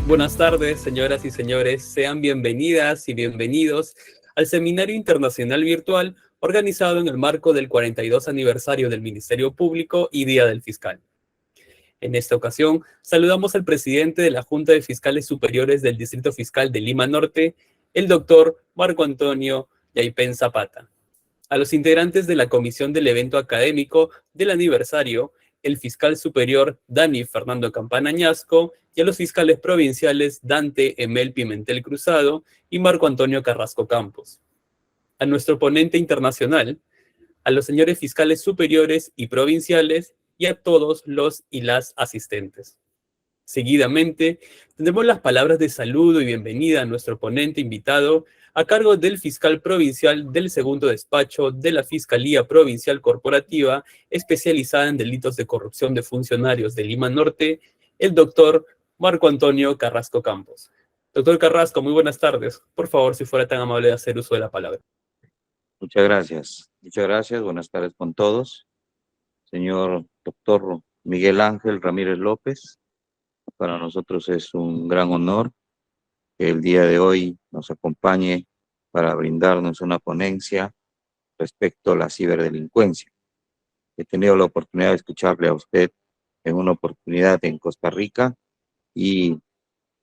Buenas tardes, señoras y señores. Sean bienvenidas y bienvenidos al Seminario Internacional Virtual organizado en el marco del 42 aniversario del Ministerio Público y Día del Fiscal. En esta ocasión, saludamos al presidente de la Junta de Fiscales Superiores del Distrito Fiscal de Lima Norte, el doctor Marco Antonio Yaipen Zapata. A los integrantes de la comisión del evento académico del aniversario, el fiscal superior Dani Fernando Campana Añasco y a los fiscales provinciales Dante Emel Pimentel Cruzado y Marco Antonio Carrasco Campos. A nuestro ponente internacional, a los señores fiscales superiores y provinciales y a todos los y las asistentes. Seguidamente, tendremos las palabras de saludo y bienvenida a nuestro ponente invitado a cargo del fiscal provincial del segundo despacho de la Fiscalía Provincial Corporativa especializada en delitos de corrupción de funcionarios de Lima Norte, el doctor Marco Antonio Carrasco Campos. Doctor Carrasco, muy buenas tardes. Por favor, si fuera tan amable de hacer uso de la palabra. Muchas gracias. Buenas tardes con todos. Señor doctor Miguel Ángel Ramírez López, para nosotros es un gran honor que el día de hoy nos acompañe para brindarnos una ponencia respecto a la ciberdelincuencia. He tenido la oportunidad de escucharle a usted en una oportunidad en Costa Rica y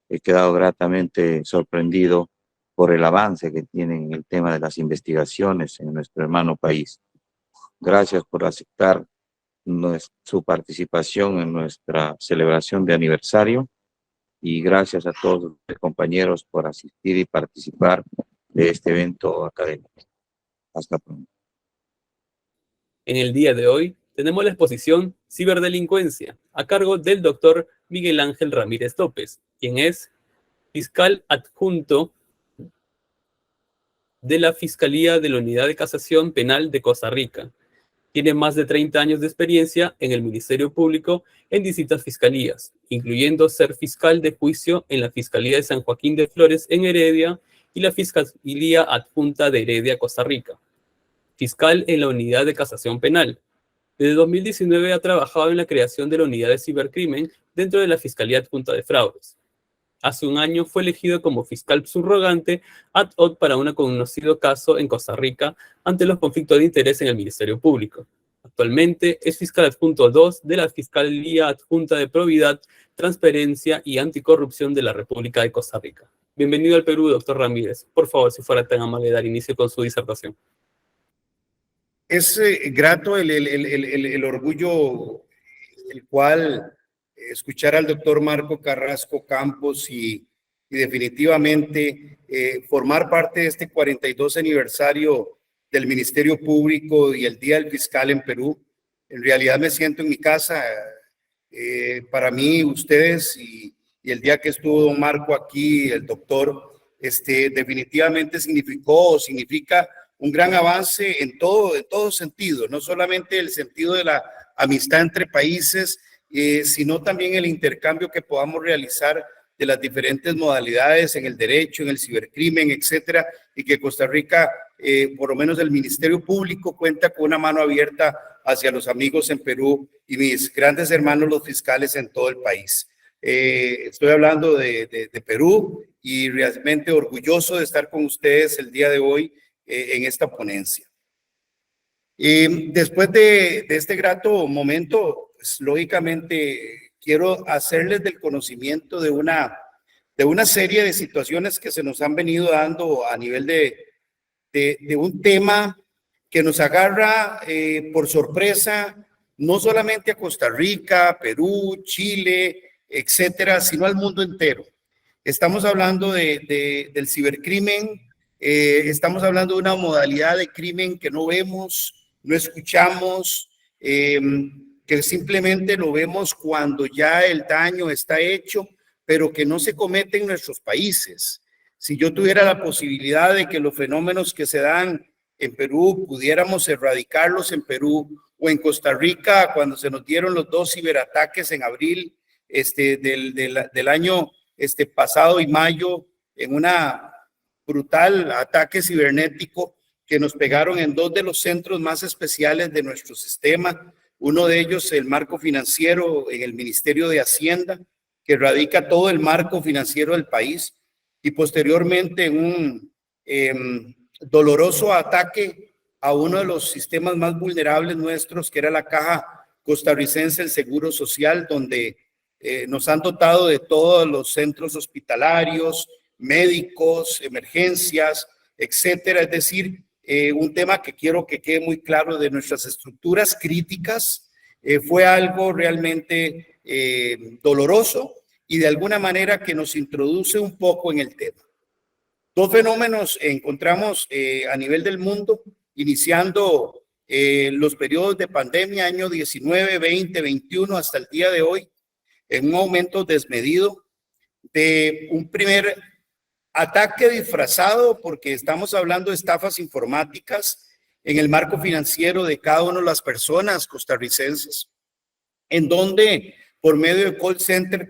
he quedado gratamente sorprendido por el avance que tiene en el tema de las investigaciones en nuestro hermano país. Gracias por aceptar su participación en nuestra celebración de aniversario y gracias a todos los compañeros por asistir y participar de este evento académico. Hasta pronto. En el día de hoy tenemos la exposición Ciberdelincuencia a cargo del doctor Miguel Ángel Ramírez López, quien es fiscal adjunto de la Fiscalía de la Unidad de Casación Penal de Costa Rica. Tiene más de 30 años de experiencia en el Ministerio Público en distintas fiscalías, incluyendo ser fiscal de juicio en la Fiscalía de San Joaquín de Flores en Heredia y la Fiscalía Adjunta de Heredia, Costa Rica. Fiscal en la Unidad de Casación Penal. Desde 2019 ha trabajado en la creación de la Unidad de Cibercrimen dentro de la Fiscalía Adjunta de Fraudes. Hace un año fue elegido como fiscal subrogante ad hoc para un conocido caso en Costa Rica ante los conflictos de interés en el Ministerio Público. Actualmente es fiscal adjunto 2 de la Fiscalía Adjunta de Probidad, Transparencia y Anticorrupción de la República de Costa Rica. Bienvenido al Perú, doctor Ramírez. Por favor, si fuera tan amable de dar inicio con su disertación. Es grato el orgullo, el cual escuchar al doctor Marco Carrasco Campos y definitivamente formar parte de este 42 aniversario del Ministerio Público y el Día del Fiscal en Perú. En realidad me siento en mi casa. Para mí, ustedes y el día que estuvo don Marco aquí, el doctor, definitivamente significa un gran avance en todo sentido, no solamente el sentido de la amistad entre países, sino también el intercambio que podamos realizar de las diferentes modalidades en el derecho, en el cibercrimen, etcétera, y que Costa Rica, por lo menos el Ministerio Público, cuenta con una mano abierta hacia los amigos en Perú y mis grandes hermanos los fiscales en todo el país. Estoy hablando de Perú y realmente orgulloso de estar con ustedes el día de hoy en esta ponencia. Después de este grato momento, pues, lógicamente quiero hacerles del conocimiento de una serie de situaciones que se nos han venido dando a nivel de un tema que nos agarra por sorpresa, no solamente a Costa Rica, Perú, Chile, etcétera, sino al mundo entero. Estamos hablando del cibercrimen. Estamos hablando de una modalidad de crimen que no vemos, no escuchamos, que simplemente lo vemos cuando ya el daño está hecho, pero que no se comete en nuestros países. Si yo tuviera la posibilidad de que los fenómenos que se dan en Perú pudiéramos erradicarlos en Perú o en Costa Rica, cuando se nos dieron los 2 ciberataques en abril del año pasado y mayo, en una brutal ataque cibernético que nos pegaron en 2 de los centros más especiales de nuestro sistema. Uno de ellos, el marco financiero en el Ministerio de Hacienda, que radica todo el marco financiero del país, y posteriormente un doloroso ataque a uno de los sistemas más vulnerables nuestros, que era la Caja Costarricense del Seguro Social, donde nos han dotado de todos los centros hospitalarios, médicos, emergencias, etcétera. Es decir, un tema que quiero que quede muy claro de nuestras estructuras críticas. Fue algo realmente doloroso y de alguna manera que nos introduce un poco en el tema. Dos fenómenos encontramos a nivel del mundo, iniciando los periodos de pandemia, año 19, 20, 21, hasta el día de hoy, en un aumento desmedido de un primer ataque disfrazado, porque estamos hablando de estafas informáticas en el marco financiero de cada una de las personas costarricenses, en donde por medio de call center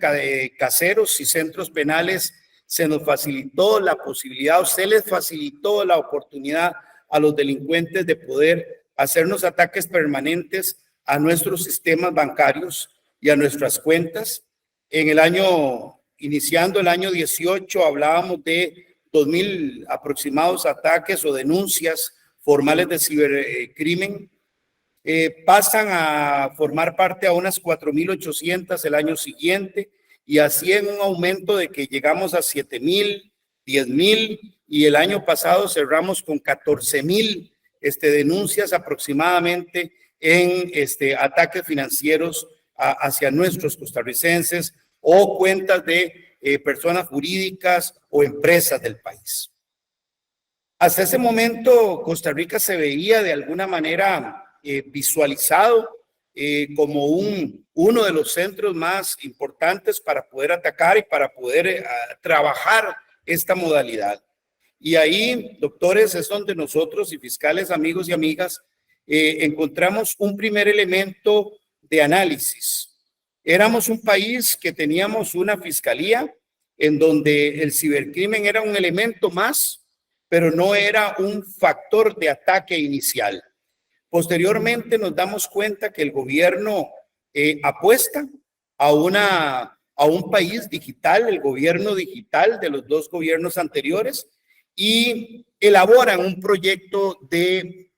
caseros y centros penales se nos facilitó la posibilidad, o se les facilitó la oportunidad a los delincuentes de poder hacernos ataques permanentes a nuestros sistemas bancarios y a nuestras cuentas. En el año, iniciando el año 18, hablábamos de 2,000 aproximados ataques o denuncias formales de cibercrimen. Pasan a formar parte a unas 4,800 el año siguiente, y así en un aumento de que llegamos a 7,000, 10,000, y el año pasado cerramos con 14,000 denuncias aproximadamente en ataques financieros hacia nuestros costarricenses o cuentas de personas jurídicas o empresas del país. Hasta ese momento Costa Rica se veía de alguna manera visualizado como uno de los centros más importantes para poder atacar y para poder trabajar esta modalidad. Y ahí, doctores, es donde nosotros y fiscales, amigos y amigas, encontramos un primer elemento de análisis. Éramos un país que teníamos una fiscalía en donde el cibercrimen era un elemento más, pero no era un factor de ataque inicial. Posteriormente nos damos cuenta que el gobierno apuesta a un país digital, el gobierno digital de los dos gobiernos anteriores, y elaboran un proyecto de,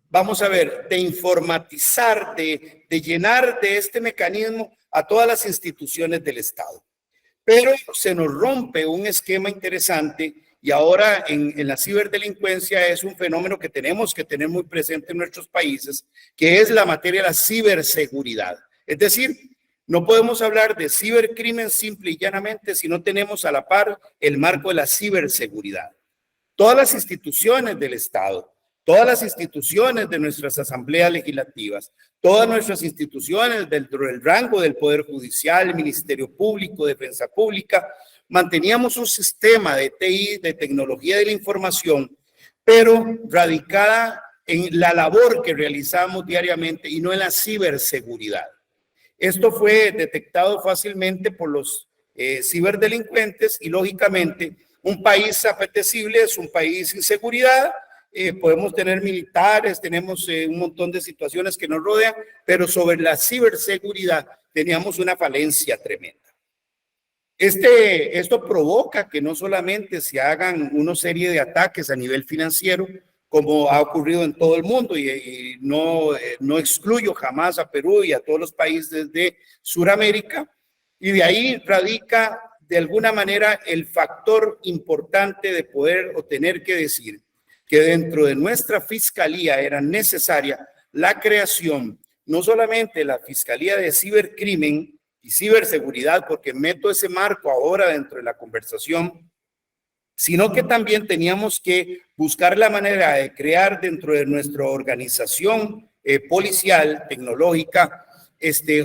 vamos a ver, de informatizar, de llenar de este mecanismo a todas las instituciones del Estado. Pero se nos rompe un esquema interesante. Y ahora en la ciberdelincuencia es un fenómeno que tenemos que tener muy presente en nuestros países, que es la materia de la ciberseguridad. Es decir, no podemos hablar de cibercrimen simple y llanamente si no tenemos a la par el marco de la ciberseguridad. Todas las instituciones del Estado, todas las instituciones de nuestras asambleas legislativas, todas nuestras instituciones dentro del rango del Poder Judicial, Ministerio Público, Defensa Pública, manteníamos un sistema de TI, de tecnología de la información, pero radicada en la labor que realizamos diariamente y no en la ciberseguridad. Esto fue detectado fácilmente por los ciberdelincuentes y, lógicamente, un país apetecible es un país sin seguridad. Podemos tener militares, tenemos un montón de situaciones que nos rodean, pero sobre la ciberseguridad teníamos una falencia tremenda. Esto provoca que no solamente se hagan una serie de ataques a nivel financiero, como ha ocurrido en todo el mundo, y no excluyo jamás a Perú y a todos los países de Sudamérica, y de ahí radica de alguna manera el factor importante de poder o tener que decir que dentro de nuestra fiscalía era necesaria la creación no solamente de la Fiscalía de Cibercrimen y Ciberseguridad, porque meto ese marco ahora dentro de la conversación, sino que también teníamos que buscar la manera de crear dentro de nuestra organización policial, tecnológica,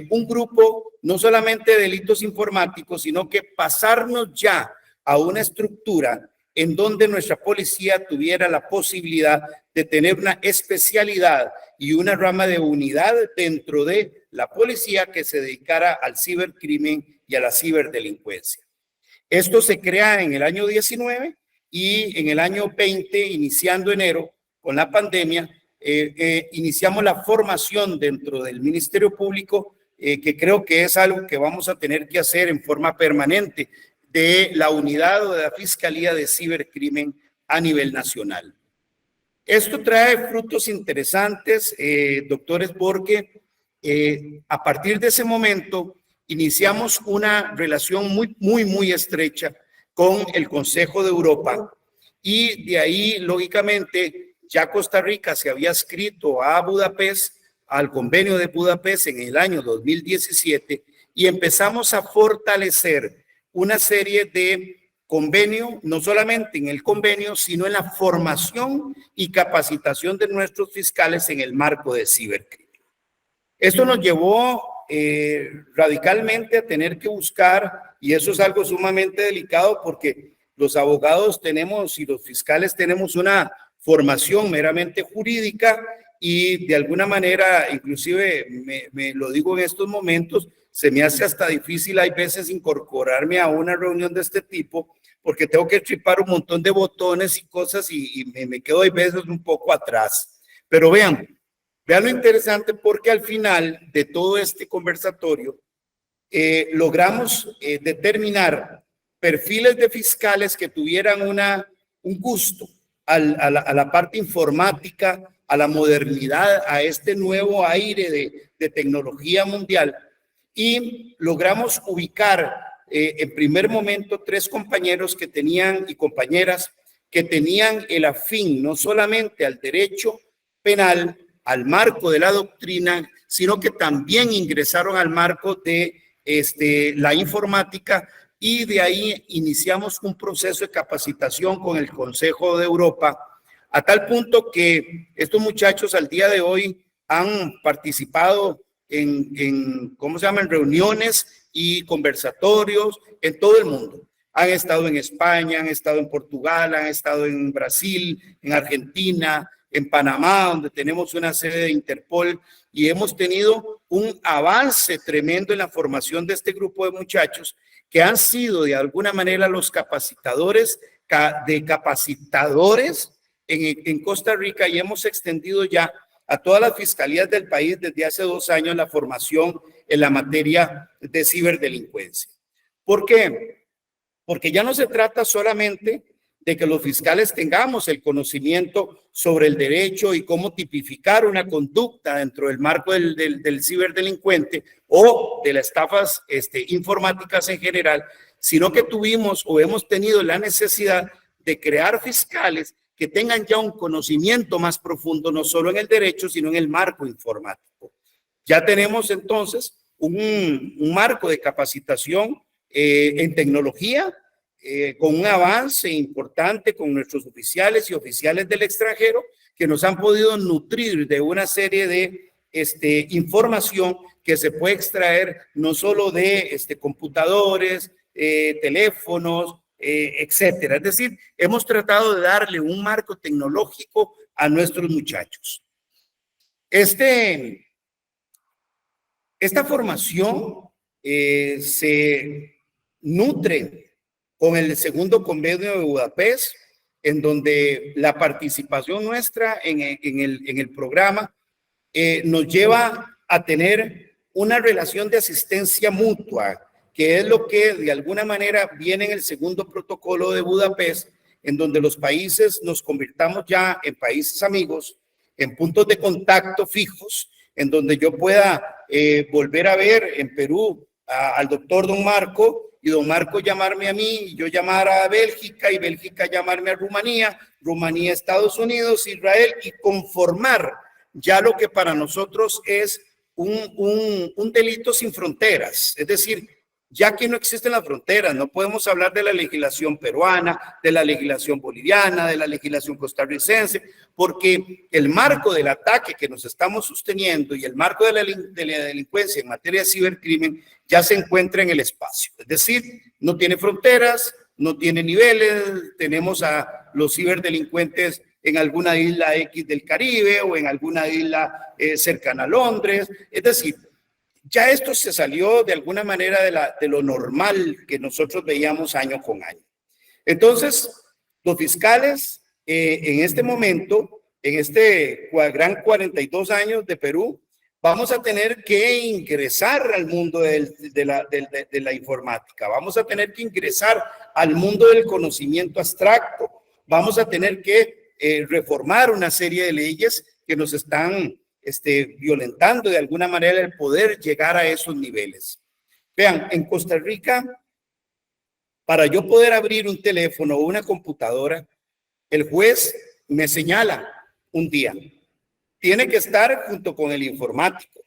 un grupo no solamente de delitos informáticos, sino que pasarnos ya a una estructura en donde nuestra policía tuviera la posibilidad de tener una especialidad y una rama de unidad dentro de la policía que se dedicara al cibercrimen y a la ciberdelincuencia. Esto se crea en el año 19 y en el año 20, iniciando enero, con la pandemia, iniciamos la formación dentro del Ministerio Público que creo que es algo que vamos a tener que hacer en forma permanente, de la unidad o de la Fiscalía de Cibercrimen a nivel nacional. Esto trae frutos interesantes, doctores, porque a partir de ese momento iniciamos una relación muy estrecha con el Consejo de Europa, y de ahí, lógicamente, ya Costa Rica se había inscrito a Budapest, al convenio de Budapest en el año 2017, y empezamos a fortalecer una serie de convenios, no solamente en el convenio, sino en la formación y capacitación de nuestros fiscales en el marco de cibercrimen. Esto nos llevó radicalmente a tener que buscar, y eso es algo sumamente delicado porque los abogados tenemos y los fiscales tenemos una formación meramente jurídica, y de alguna manera, inclusive me lo digo en estos momentos, se me hace hasta difícil hay veces incorporarme a una reunión de este tipo porque tengo que tripar un montón de botones y cosas y me quedo hay veces un poco atrás. Pero vean lo interesante, porque al final de todo este conversatorio logramos determinar perfiles de fiscales que tuvieran un gusto a la parte informática, a la modernidad, a este nuevo aire de tecnología mundial, y logramos ubicar en primer momento 3 compañeros que tenían y compañeras que tenían el afín no solamente al derecho penal, al marco de la doctrina, sino que también ingresaron al marco de la informática, y de ahí iniciamos un proceso de capacitación con el Consejo de Europa, a tal punto que estos muchachos al día de hoy han participado en ¿cómo se llaman?, reuniones y conversatorios en todo el mundo. Han estado en España, han estado en Portugal, han estado en Brasil, en Argentina, en Panamá, donde tenemos una sede de Interpol, y hemos tenido un avance tremendo en la formación de este grupo de muchachos que han sido de alguna manera los capacitadores de capacitadores en Costa Rica, y hemos extendido ya a todas las fiscalías del país desde hace 2 años la formación en la materia de ciberdelincuencia. ¿Por qué? Porque ya no se trata solamente de que los fiscales tengamos el conocimiento sobre el derecho y cómo tipificar una conducta dentro del marco del ciberdelincuente o de las estafas informáticas en general, sino que tuvimos o hemos tenido la necesidad de crear fiscales que tengan ya un conocimiento más profundo, no solo en el derecho, sino en el marco informático. Ya tenemos entonces un marco de capacitación en tecnología, con un avance importante con nuestros oficiales y oficiales del extranjero que nos han podido nutrir de una serie de información que se puede extraer no solo de computadores, teléfonos, etcétera. Es decir, hemos tratado de darle un marco tecnológico a nuestros muchachos. Esta formación se nutre con el segundo convenio de Budapest, en donde la participación nuestra en el programa nos lleva a tener una relación de asistencia mutua, que es lo que de alguna manera viene en el segundo protocolo de Budapest, en donde los países nos convirtamos ya en países amigos, en puntos de contacto fijos, en donde yo pueda volver a ver en Perú al doctor don Marco, y don Marco llamarme a mí, y yo llamar a Bélgica, y Bélgica llamarme a Rumanía, Rumanía, Estados Unidos, Israel, y conformar ya lo que para nosotros es un delito sin fronteras. Es decir, ya que no existen las fronteras, no podemos hablar de la legislación peruana, de la legislación boliviana, de la legislación costarricense, porque el marco del ataque que nos estamos sosteniendo y el marco de la delincuencia en materia de cibercrimen ya se encuentra en el espacio. Es decir, no tiene fronteras, no tiene niveles, tenemos a los ciberdelincuentes en alguna isla X del Caribe o en alguna isla cercana a Londres. Es decir, ya esto se salió de alguna manera de lo normal que nosotros veíamos año con año. Entonces, los fiscales en este momento, en este gran 42 años de Perú, vamos a tener que ingresar al mundo de la informática, vamos a tener que ingresar al mundo del conocimiento abstracto, vamos a tener que reformar una serie de leyes que nos están violentando de alguna manera el poder llegar a esos niveles. Vean, en Costa Rica, para yo poder abrir un teléfono o una computadora, el juez me señala un día. Tiene que estar junto con el informático.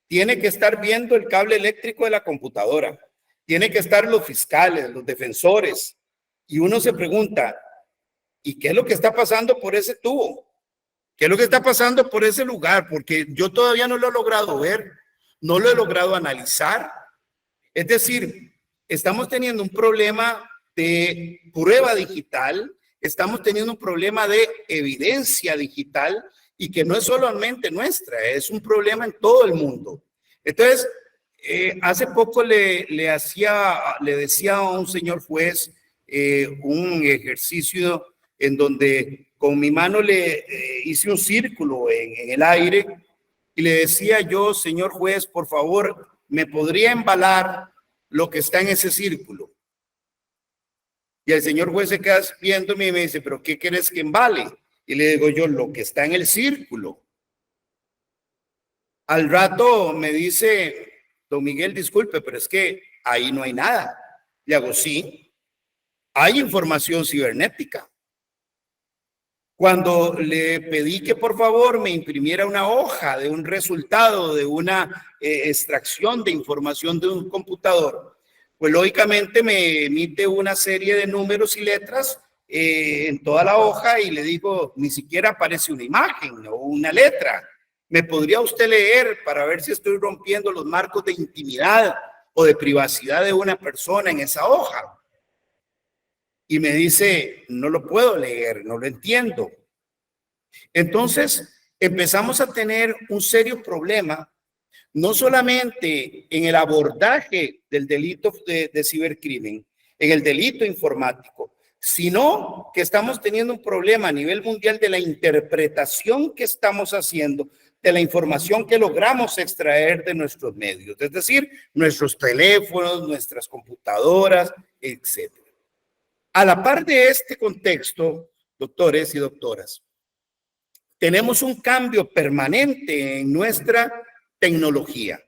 Tiene que estar viendo el cable eléctrico de la computadora. Tiene que estar los fiscales, los defensores. Y uno se pregunta, ¿y qué es lo que está pasando por ese tubo? ¿Qué es lo que está pasando por ese lugar? Porque yo todavía no lo he logrado ver, no lo he logrado analizar. Es decir, estamos teniendo un problema de prueba digital, estamos teniendo un problema de evidencia digital y que no es solamente nuestra, es un problema en todo el mundo. Entonces, hace poco le decía a un señor juez un ejercicio en donde con mi mano le hice un círculo en el aire y le decía yo, señor juez, por favor, ¿me podría embalar lo que está en ese círculo? Y el señor juez se queda viéndome y me dice, ¿pero qué quieres que embale? Y le digo yo, lo que está en el círculo. Al rato me dice, don Miguel, disculpe, pero es que ahí no hay nada. Le hago, sí, hay información cibernética. Cuando le pedí que por favor me imprimiera una hoja de un resultado, de una extracción de información de un computador, pues lógicamente me emite una serie de números y letras en toda la hoja y le digo, ni siquiera aparece una imagen o una letra. ¿Me podría usted leer para ver si estoy rompiendo los marcos de intimidad o de privacidad de una persona en esa hoja? Y me dice, no lo puedo leer, no lo entiendo. Entonces empezamos a tener un serio problema, no solamente en el abordaje del delito de cibercrimen, en el delito informático, sino que estamos teniendo un problema a nivel mundial de la interpretación que estamos haciendo de la información que logramos extraer de nuestros medios, es decir, nuestros teléfonos, nuestras computadoras, etc. A la par de este contexto, doctores y doctoras, tenemos un cambio permanente en nuestra tecnología.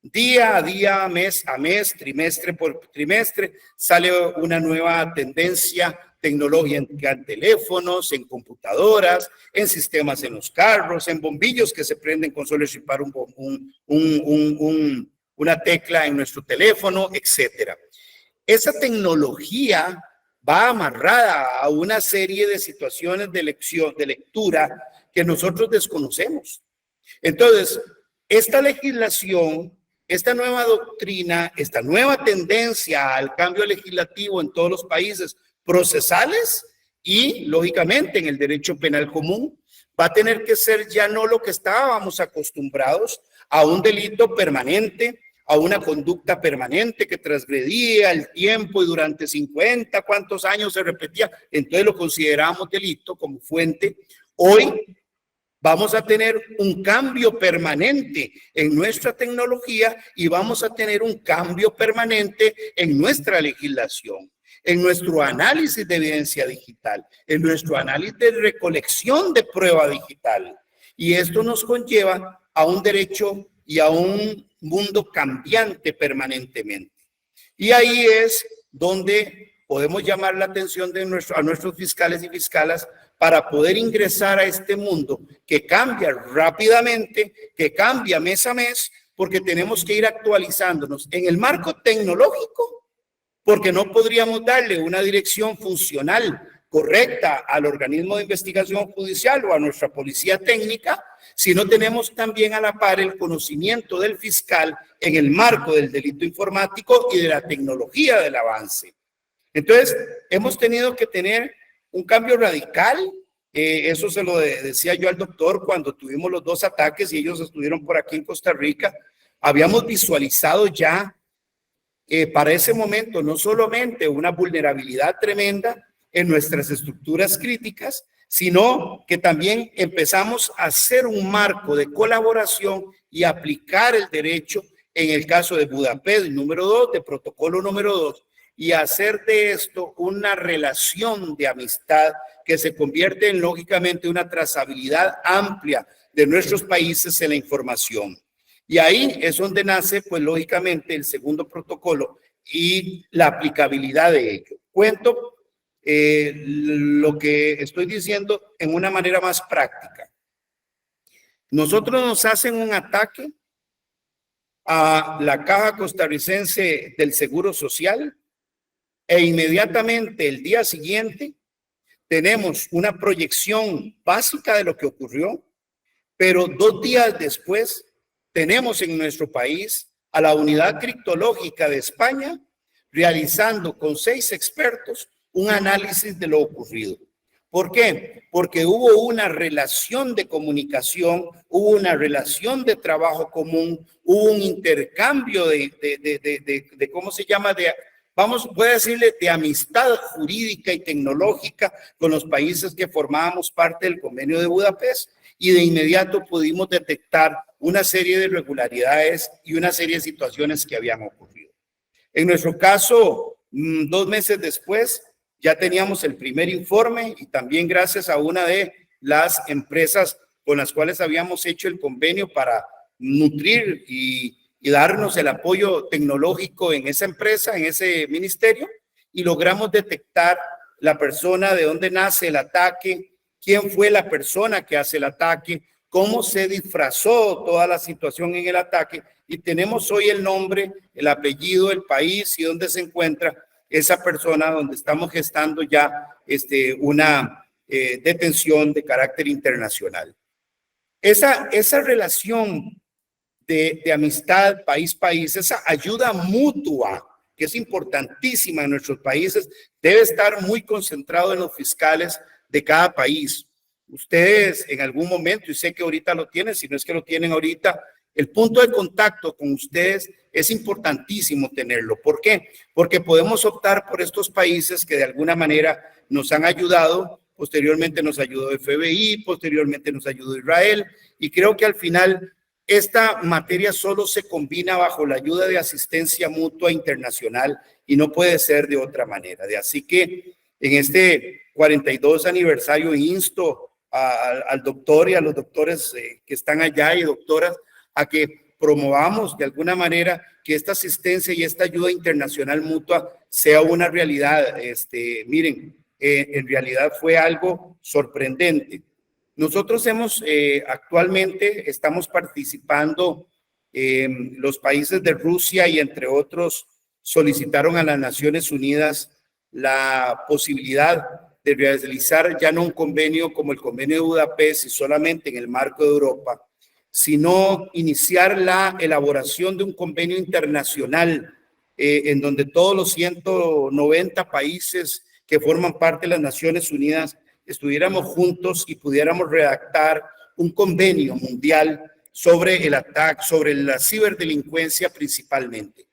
Día a día, mes a mes, trimestre por trimestre, sale una nueva tendencia tecnológica en teléfonos, en computadoras, en sistemas en los carros, en bombillos que se prenden con solo chipar una tecla en nuestro teléfono, etcétera. Esa tecnología va amarrada a una serie de situaciones de lectura que nosotros desconocemos. Entonces, esta legislación, esta nueva doctrina, esta nueva tendencia al cambio legislativo en todos los países procesales y, lógicamente, en el derecho penal común, va a tener que ser ya no lo que estábamos acostumbrados a un delito permanente, a una conducta permanente que transgredía el tiempo y durante 50, ¿cuántos años se repetía? Entonces lo consideramos delito como fuente. Hoy vamos a tener un cambio permanente en nuestra tecnología y vamos a tener un cambio permanente en nuestra legislación, en nuestro análisis de evidencia digital, en nuestro análisis de recolección de prueba digital. Y esto nos conlleva a un derecho y a un mundo cambiante permanentemente. Y ahí es donde podemos llamar la atención de a nuestros fiscales y fiscalas para poder ingresar a este mundo que cambia rápidamente, que cambia mes a mes, porque tenemos que ir actualizándonos en el marco tecnológico, porque no podríamos darle una dirección funcional correcta al organismo de investigación judicial o a nuestra policía técnica, si no tenemos también a la par el conocimiento del fiscal en el marco del delito informático y de la tecnología del avance. Entonces, hemos tenido que tener un cambio radical. Eso se lo decía yo al doctor cuando tuvimos los dos ataques y ellos estuvieron por aquí en Costa Rica. Habíamos visualizado ya para ese momento no solamente una vulnerabilidad tremenda en nuestras estructuras críticas, sino que también empezamos a hacer un marco de colaboración y aplicar el derecho en el caso de Budapest, número 2, de protocolo número 2, y hacer de esto una relación de amistad que se convierte en, lógicamente, una trazabilidad amplia de nuestros países en la información. Y ahí es donde nace, pues, lógicamente, el segundo protocolo y la aplicabilidad de ello. Cuento lo que estoy diciendo en una manera más práctica. Nosotros nos hacen un ataque a la Caja Costarricense del Seguro Social e inmediatamente el día siguiente tenemos una proyección básica de lo que ocurrió, pero 2 días después tenemos en nuestro país a la Unidad Criptológica de España realizando con 6 expertos un análisis de lo ocurrido. ¿Por qué? Porque hubo una relación de comunicación, hubo una relación de trabajo común, hubo un intercambio de ¿cómo se llama? Voy a decirle, de amistad jurídica y tecnológica con los países que formábamos parte del Convenio de Budapest, y de inmediato pudimos detectar una serie de irregularidades y una serie de situaciones que habían ocurrido. En nuestro caso, 2 meses después, ya teníamos el primer informe, y también gracias a una de las empresas con las cuales habíamos hecho el convenio para nutrir y darnos el apoyo tecnológico en esa empresa, en ese ministerio, y logramos detectar la persona, de dónde nace el ataque, quién fue la persona que hace el ataque, cómo se disfrazó toda la situación en el ataque, y tenemos hoy el nombre, el apellido, el país y dónde se encuentra esa persona, donde estamos gestando ya una detención de carácter internacional. Esa relación de amistad país-país, esa ayuda mutua, que es importantísima en nuestros países, debe estar muy concentrado en los fiscales de cada país. Ustedes en algún momento, y sé que ahorita lo tienen, si no es que lo tienen ahorita, el punto de contacto con ustedes es importantísimo tenerlo. ¿Por qué? Porque podemos optar por estos países que de alguna manera nos han ayudado. Posteriormente nos ayudó FBI, posteriormente nos ayudó Israel, y creo que al final esta materia solo se combina bajo la ayuda de asistencia mutua internacional y no puede ser de otra manera. Así que en este 42 aniversario insto al doctor y a los doctores que están allá y doctoras a que promovamos de alguna manera que esta asistencia y esta ayuda internacional mutua sea una realidad. Miren, en realidad fue algo sorprendente. Nosotros actualmente estamos participando, los países de Rusia y entre otros solicitaron a las Naciones Unidas la posibilidad de realizar ya no un convenio como el Convenio de Budapest y solamente en el marco de Europa, sino iniciar la elaboración de un convenio internacional en donde todos los 190 países que forman parte de las Naciones Unidas estuviéramos juntos y pudiéramos redactar un convenio mundial sobre el ataque, sobre la ciberdelincuencia principalmente.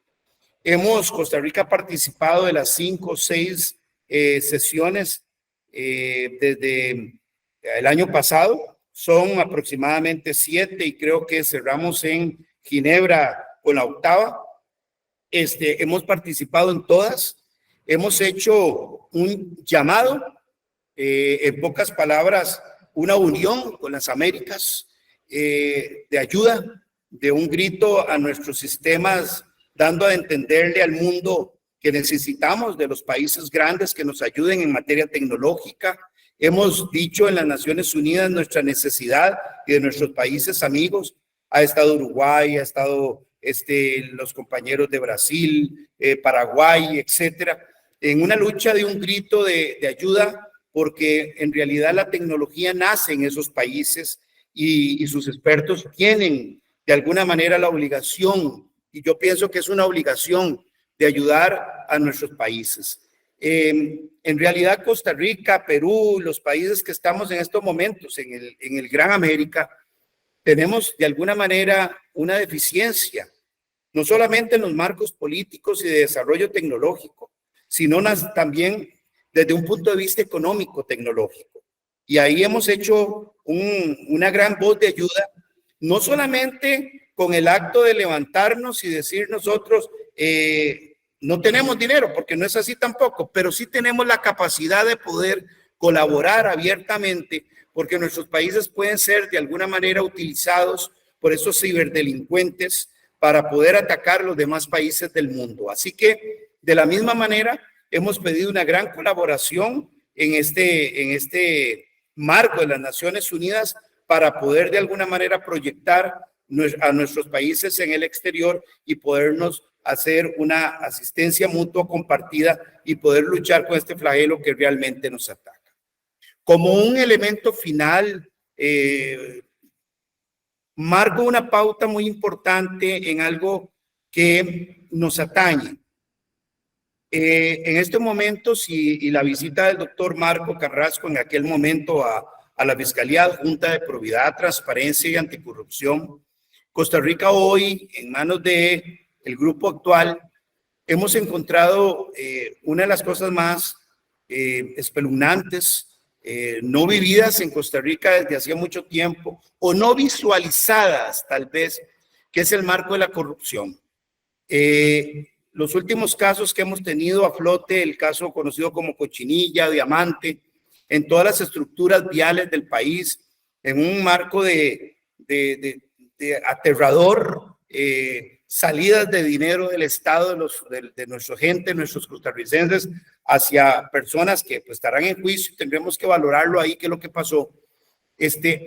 Costa Rica ha participado de las 5 o 6 sesiones desde el año pasado. Son aproximadamente 7 y creo que cerramos en Ginebra con la 8ª. Hemos participado en todas. Hemos hecho un llamado, en pocas palabras, una unión con las Américas de ayuda, de un grito a nuestros sistemas, dando a entenderle al mundo que necesitamos de los países grandes que nos ayuden en materia tecnológica. Hemos dicho en las Naciones Unidas nuestra necesidad y de nuestros países amigos. Ha estado Uruguay, ha estado los compañeros de Brasil, Paraguay, etcétera, en una lucha de un grito de ayuda, porque en realidad la tecnología nace en esos países y sus expertos tienen de alguna manera la obligación, y yo pienso que es una obligación de ayudar a nuestros países. En realidad Costa Rica, Perú, los países que estamos en estos momentos en el Gran América, tenemos de alguna manera una deficiencia, no solamente en los marcos políticos y de desarrollo tecnológico, sino también desde un punto de vista económico tecnológico. Y ahí hemos hecho una gran voz de ayuda, no solamente con el acto de levantarnos y decir nosotros, no tenemos dinero, porque no es así tampoco, pero sí tenemos la capacidad de poder colaborar abiertamente, porque nuestros países pueden ser de alguna manera utilizados por esos ciberdelincuentes para poder atacar los demás países del mundo. Así que, de la misma manera, hemos pedido una gran colaboración en este marco de las Naciones Unidas para poder de alguna manera proyectar a nuestros países en el exterior y podernos hacer una asistencia mutua compartida y poder luchar con este flagelo que realmente nos ataca. Como un elemento final, marco una pauta muy importante en algo que nos atañe. En estos momentos y la visita del doctor Marco Carrasco en aquel momento a la Fiscalía Adjunta de Probidad, Transparencia y Anticorrupción, Costa Rica hoy, en manos del grupo actual, hemos encontrado una de las cosas más espeluznantes, no vividas en Costa Rica desde hacía mucho tiempo, o no visualizadas tal vez, que es el marco de la corrupción. Los últimos casos que hemos tenido a flote, el caso conocido como Cochinilla, Diamante, en todas las estructuras viales del país, en un marco de aterrador, salidas de dinero del Estado, de nuestra gente, nuestros costarricenses, hacia personas que pues, estarán en juicio, tendremos que valorarlo ahí, qué es lo que pasó.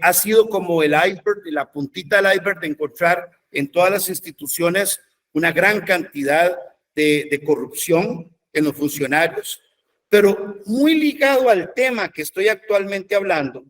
Ha sido como el iceberg, la puntita del iceberg de encontrar en todas las instituciones una gran cantidad de corrupción en los funcionarios, pero muy ligado al tema que estoy actualmente hablando,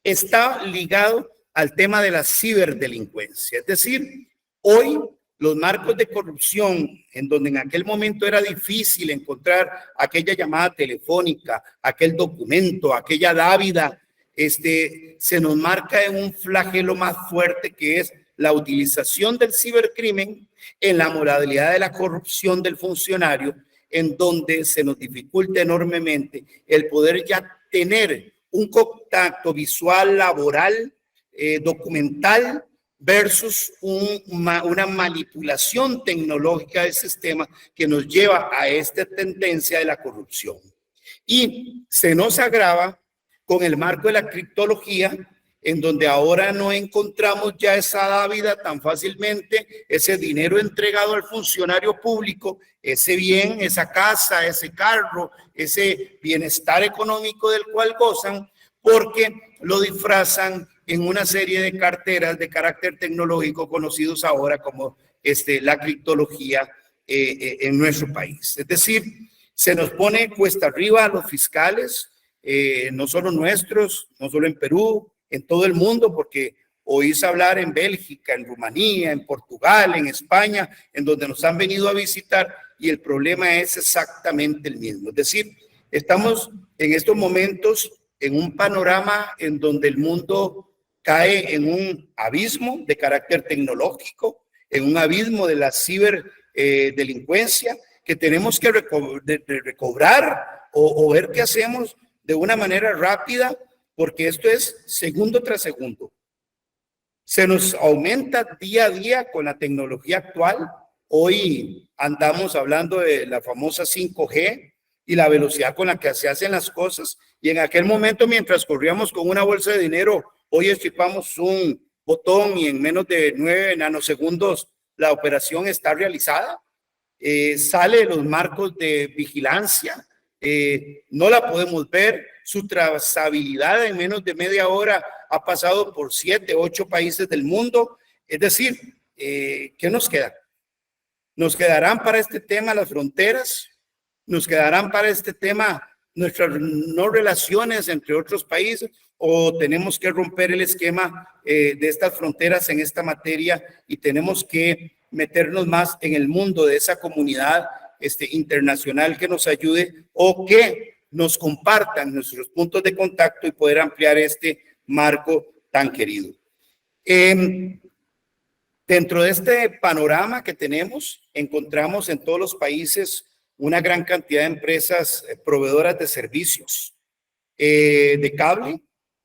está ligado al tema de la ciberdelincuencia. Es decir, hoy los marcos de corrupción, en donde en aquel momento era difícil encontrar aquella llamada telefónica, aquel documento, aquella dávida, se nos marca en un flagelo más fuerte que es la utilización del cibercrimen en la modalidad de la corrupción del funcionario, en donde se nos dificulta enormemente el poder ya tener un contacto visual, laboral, documental, versus una manipulación tecnológica del sistema que nos lleva a esta tendencia de la corrupción. Y se nos agrava con el marco de la criptología, en donde ahora no encontramos ya esa dávida tan fácilmente, ese dinero entregado al funcionario público, ese bien, esa casa, ese carro, ese bienestar económico del cual gozan, porque lo disfrazan en una serie de carteras de carácter tecnológico conocidos ahora como la criptología en nuestro país. Es decir, se nos pone cuesta arriba a los fiscales, no solo nuestros, no solo en Perú, en todo el mundo, porque oís hablar en Bélgica, en Rumanía, en Portugal, en España, en donde nos han venido a visitar y el problema es exactamente el mismo. Es decir, estamos en estos momentos en un panorama en donde el mundo cae en un abismo de carácter tecnológico, en un abismo de la ciberdelincuencia que tenemos que recobrar o ver qué hacemos de una manera rápida, porque esto es segundo tras segundo. Se nos aumenta día a día con la tecnología actual. Hoy andamos hablando de la famosa 5G y la velocidad con la que se hacen las cosas. Y en aquel momento, mientras corríamos con una bolsa de dinero, hoy estripamos un botón y en menos de 9 nanosegundos la operación está realizada. Sale de los marcos de vigilancia. No la podemos ver. Su trazabilidad en menos de media hora ha pasado por 7, 8 países del mundo. Es decir, ¿qué nos queda? ¿Nos quedarán para este tema las fronteras? ¿Nos quedarán para este tema nuestras no relaciones entre otros países? ¿O tenemos que romper el esquema de estas fronteras en esta materia y tenemos que meternos más en el mundo de esa comunidad internacional que nos ayude o que nos compartan nuestros puntos de contacto y poder ampliar este marco tan querido? Dentro de este panorama que tenemos, encontramos en todos los países una gran cantidad de empresas proveedoras de servicios. de cable.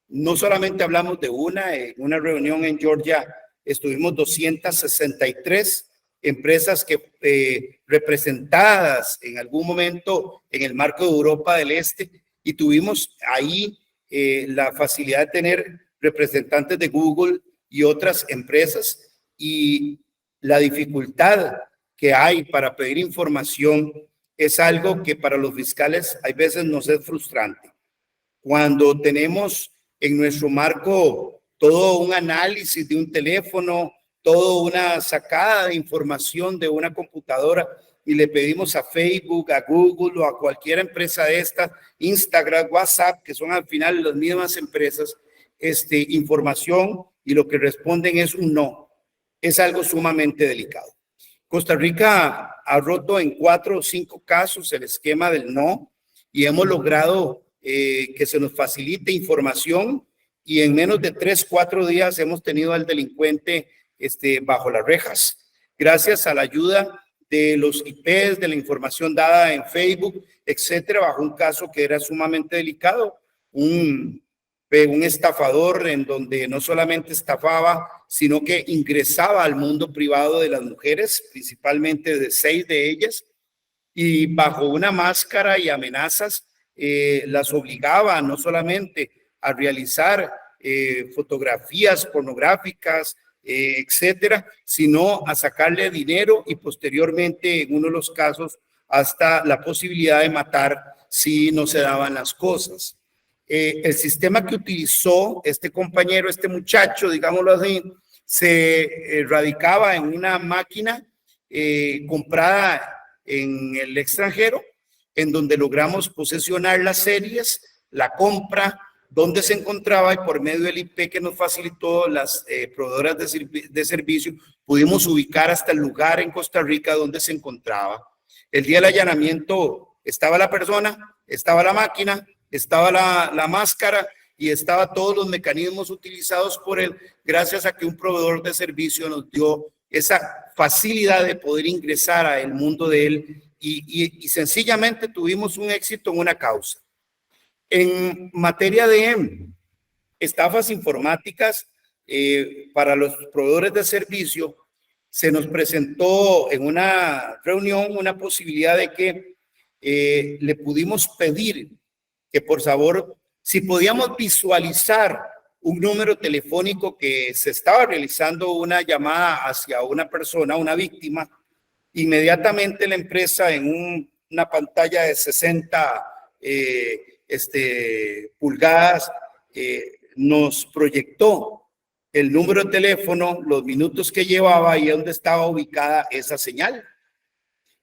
No solamente hablamos de en una reunión en Georgia estuvimos 263 empresas que representadas en algún momento en el marco de Europa del Este, y tuvimos ahí la facilidad de tener representantes de Google y otras empresas, y la dificultad que hay para pedir información es algo que para los fiscales hay veces nos es frustrante. Cuando tenemos en nuestro marco todo un análisis de un teléfono, toda una sacada de información de una computadora, y le pedimos a Facebook, a Google o a cualquier empresa de estas, Instagram, WhatsApp, que son al final las mismas empresas, información, y lo que responden es un no. Es algo sumamente delicado. Costa Rica ha roto en 4 o 5 casos el esquema del no, y hemos logrado que se nos facilite información, y en menos de 3 o 4 días hemos tenido al delincuente bajo las rejas, gracias a la ayuda de los IPs, de la información dada en Facebook, etcétera, bajo un caso que era sumamente delicado, un estafador en donde no solamente estafaba, sino que ingresaba al mundo privado de las mujeres, principalmente de 6 de ellas, y bajo una máscara y amenazas las obligaba no solamente a realizar fotografías pornográficas, etcétera, sino a sacarle dinero, y posteriormente en uno de los casos hasta la posibilidad de matar si no se daban las cosas. El sistema que utilizó este compañero, este muchacho, digámoslo así, se radicaba en una máquina comprada en el extranjero, en donde logramos posesionar las series, la compra, dónde se encontraba, y por medio del IP que nos facilitó las proveedoras de servicio, pudimos ubicar hasta el lugar en Costa Rica donde se encontraba. El día del allanamiento estaba la persona, estaba la máquina, estaba la máscara, y estaba todos los mecanismos utilizados por él, gracias a que un proveedor de servicio nos dio esa facilidad de poder ingresar al mundo de él, y sencillamente tuvimos un éxito en una causa. En materia de estafas informáticas, para los proveedores de servicio, se nos presentó en una reunión una posibilidad de que le pudimos pedir que por favor, si podíamos visualizar un número telefónico que se estaba realizando una llamada hacia una persona, una víctima, inmediatamente la empresa en una pantalla de 60 pulgadas nos proyectó el número de teléfono, los minutos que llevaba y dónde estaba ubicada esa señal.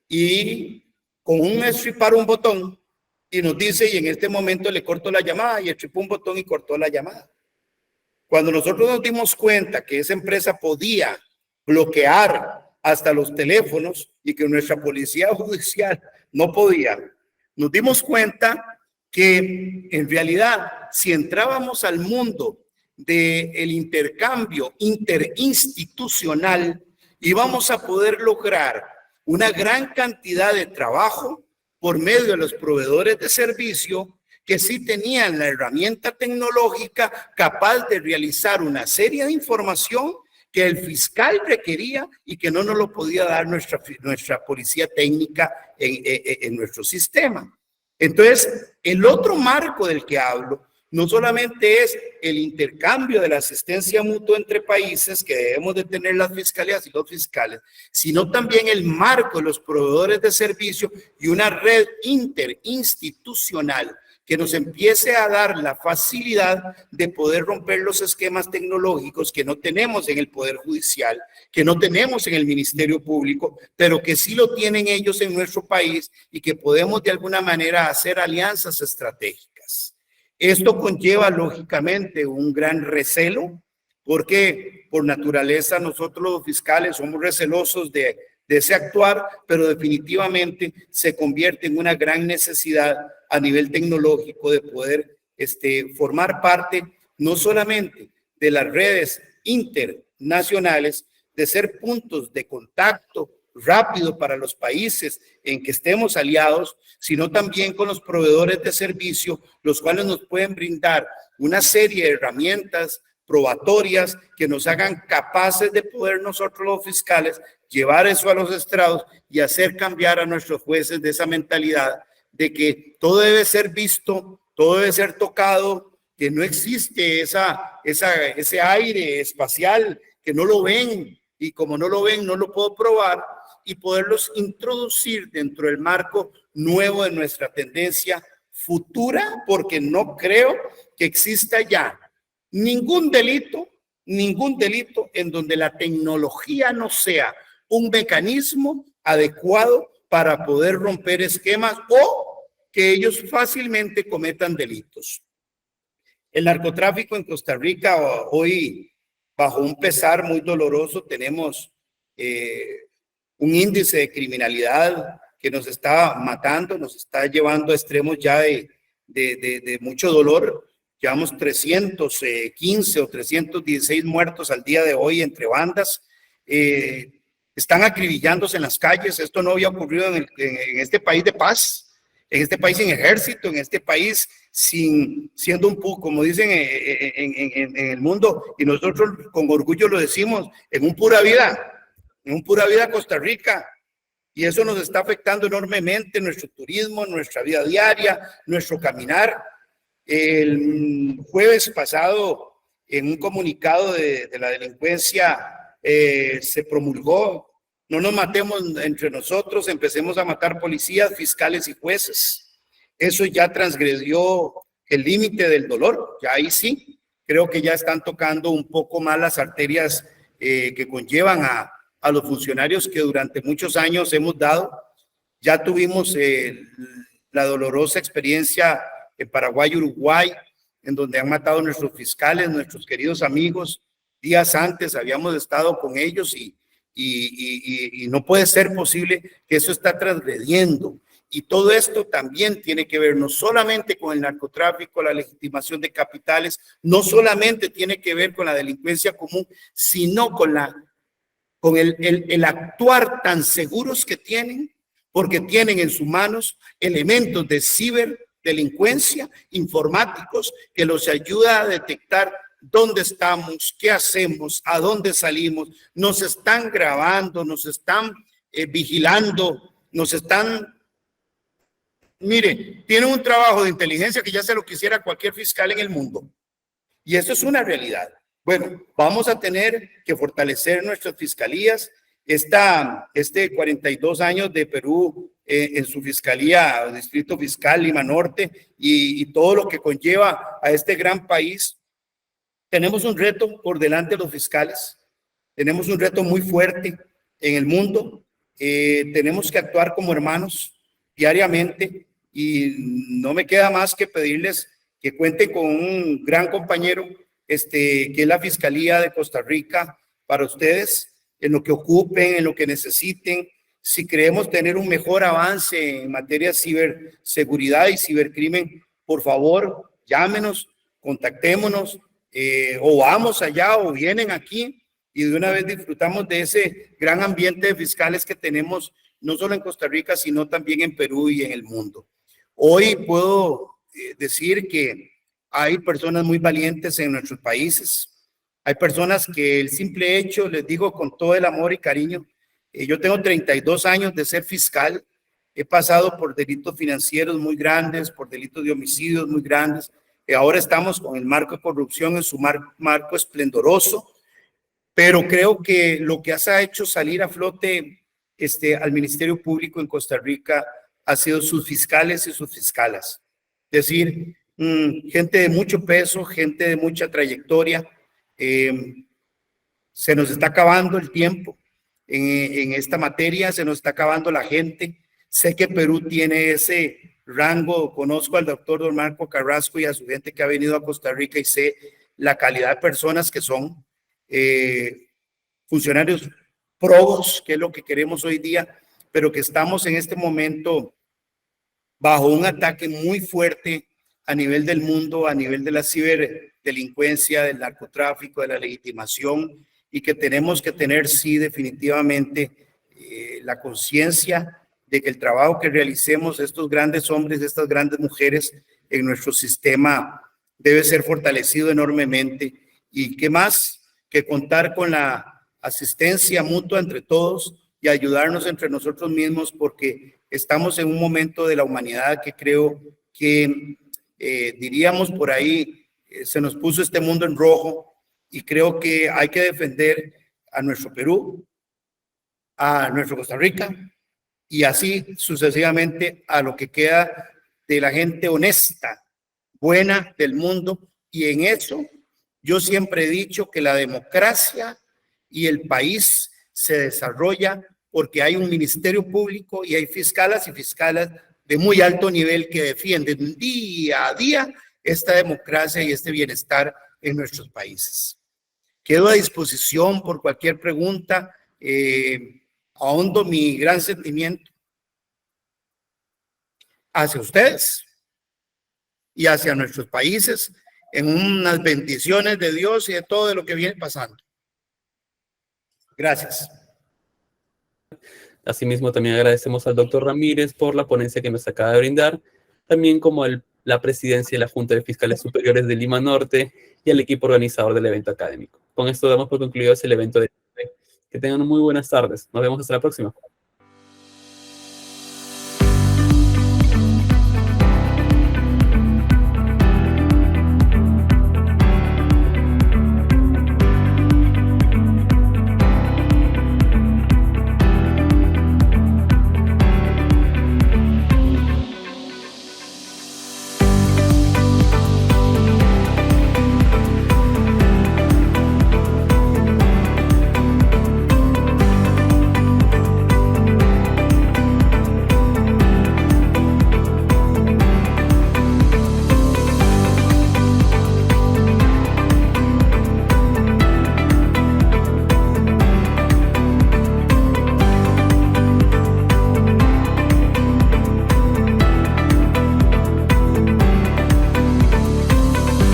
Y con un estripar un botón, y nos dice, y en este momento le cortó la llamada, y estripó un botón y cortó la llamada. Cuando nosotros nos dimos cuenta que esa empresa podía bloquear hasta los teléfonos y que nuestra policía judicial no podía, nos dimos cuenta que en realidad, si entrábamos al mundo del intercambio interinstitucional, íbamos a poder lograr una gran cantidad de trabajo por medio de los proveedores de servicio que sí tenían la herramienta tecnológica capaz de realizar una serie de información que el fiscal requería y que no nos lo podía dar nuestra policía técnica en nuestro sistema. Entonces, el otro marco del que hablo no solamente es el intercambio de la asistencia mutua entre países que debemos de tener las fiscalías y los fiscales, sino también el marco de los proveedores de servicio y una red interinstitucional que nos empiece a dar la facilidad de poder romper los esquemas tecnológicos que no tenemos en el Poder Judicial, que no tenemos en el Ministerio Público, pero que sí lo tienen ellos en nuestro país, y que podemos de alguna manera hacer alianzas estratégicas. Esto conlleva lógicamente un gran recelo, porque por naturaleza nosotros los fiscales somos recelosos de ese actuar, pero definitivamente se convierte en una gran necesidad a nivel tecnológico de poder formar parte no solamente de las redes internacionales, de ser puntos de contacto rápido para los países en que estemos aliados, sino también con los proveedores de servicio, los cuales nos pueden brindar una serie de herramientas probatorias que nos hagan capaces de poder nosotros los fiscales llevar eso a los estrados y hacer cambiar a nuestros jueces de esa mentalidad de que todo debe ser visto, todo debe ser tocado, que no existe ese aire espacial, que no lo ven, y como no lo ven, no lo puedo probar, y poderlos introducir dentro del marco nuevo de nuestra tendencia futura, porque no creo que exista ya ningún delito en donde la tecnología no sea un mecanismo adecuado para poder romper esquemas o que ellos fácilmente cometan delitos. El narcotráfico en Costa Rica hoy, bajo un pesar muy doloroso, tenemos un índice de criminalidad que nos está matando, nos está llevando a extremos ya de mucho dolor. Llevamos 315 o 316 muertos al día de hoy entre bandas. Están acribillándose en las calles. Esto no había ocurrido en este país de paz, en este país sin ejército, en este país siendo como dicen en el mundo, y nosotros con orgullo lo decimos, en un pura vida Costa Rica. Y eso nos está afectando enormemente nuestro turismo, nuestra vida diaria, nuestro caminar. El jueves pasado, en un comunicado de la delincuencia, se promulgó: no nos matemos entre nosotros, empecemos a matar policías, fiscales y jueces. Eso ya transgredió el límite del dolor. Ya ahí sí, creo que ya están tocando un poco más las arterias que conllevan a los funcionarios que durante muchos años hemos dado. Ya tuvimos la dolorosa experiencia en Paraguay y Uruguay, en donde han matado a nuestros fiscales, nuestros queridos amigos. Días antes habíamos estado con ellos y no puede ser posible que eso está transgrediendo. Y todo esto también tiene que ver no solamente con el narcotráfico, la legitimación de capitales, no solamente tiene que ver con la delincuencia común, sino con el actuar tan seguros que tienen, porque tienen en sus manos elementos de ciberdelincuencia, informáticos, que los ayuda a detectar dónde estamos, qué hacemos, a dónde salimos. Nos están grabando, nos están vigilando, nos están... Mire, tienen un trabajo de inteligencia que ya se lo quisiera cualquier fiscal en el mundo. Y eso es una realidad. Bueno, vamos a tener que fortalecer nuestras fiscalías. Este 42 años de Perú en su fiscalía, Distrito Fiscal Lima Norte, y todo lo que conlleva a este gran país. Tenemos un reto por delante de los fiscales. Tenemos un reto muy fuerte en el mundo. Tenemos que actuar como hermanos diariamente, y no me queda más que pedirles que cuenten con un gran compañero, que es la Fiscalía de Costa Rica, para ustedes, en lo que ocupen, en lo que necesiten. Si creemos tener un mejor avance en materia de ciberseguridad y cibercrimen, por favor, llámenos, contactémonos, o vamos allá o vienen aquí, y de una vez disfrutamos de ese gran ambiente de fiscales que tenemos, no solo en Costa Rica, sino también en Perú y en el mundo. Hoy puedo decir que hay personas muy valientes en nuestros países. Hay personas que el simple hecho, les digo con todo el amor y cariño, yo tengo 32 años de ser fiscal. He pasado por delitos financieros muy grandes, por delitos de homicidios muy grandes. Ahora estamos con el marco de corrupción en su marco esplendoroso. Pero creo que lo que ha hecho salir a flote al Ministerio Público en Costa Rica ha sido sus fiscales y sus fiscalas. Es decir, gente de mucho peso, gente de mucha trayectoria. Se nos está acabando el tiempo en esta materia, se nos está acabando la gente. Sé que Perú tiene ese rango, conozco al doctor Don Marco Carrasco y a su gente que ha venido a Costa Rica y sé la calidad de personas que son. Funcionarios probos, que es lo que queremos hoy día, pero que estamos en este momento bajo un ataque muy fuerte a nivel del mundo, a nivel de la ciberdelincuencia, del narcotráfico, de la legitimación, y que tenemos que tener, sí, definitivamente la conciencia de que el trabajo que realicemos estos grandes hombres, estas grandes mujeres en nuestro sistema debe ser fortalecido enormemente. Y qué más que contar con la asistencia mutua entre todos y ayudarnos entre nosotros mismos, porque estamos en un momento de la humanidad que creo que, diríamos por ahí, se nos puso este mundo en rojo, y creo que hay que defender a nuestro Perú, a nuestro Costa Rica, y así sucesivamente a lo que queda de la gente honesta, buena del mundo. Y en eso yo siempre he dicho que la democracia y el país se desarrolla porque hay un ministerio público y hay fiscalas y fiscalas de muy alto nivel que defienden día a día esta democracia y este bienestar en nuestros países. Quedo a disposición por cualquier pregunta. Ahondo mi gran sentimiento hacia ustedes y hacia nuestros países en unas bendiciones de Dios y de todo lo que viene pasando. Gracias. Asimismo, también agradecemos al doctor Ramírez por la ponencia que nos acaba de brindar, también como la presidencia de la Junta de Fiscales Superiores de Lima Norte y al equipo organizador del evento académico. Con esto damos por concluido el evento de hoy. Que tengan muy buenas tardes. Nos vemos hasta la próxima.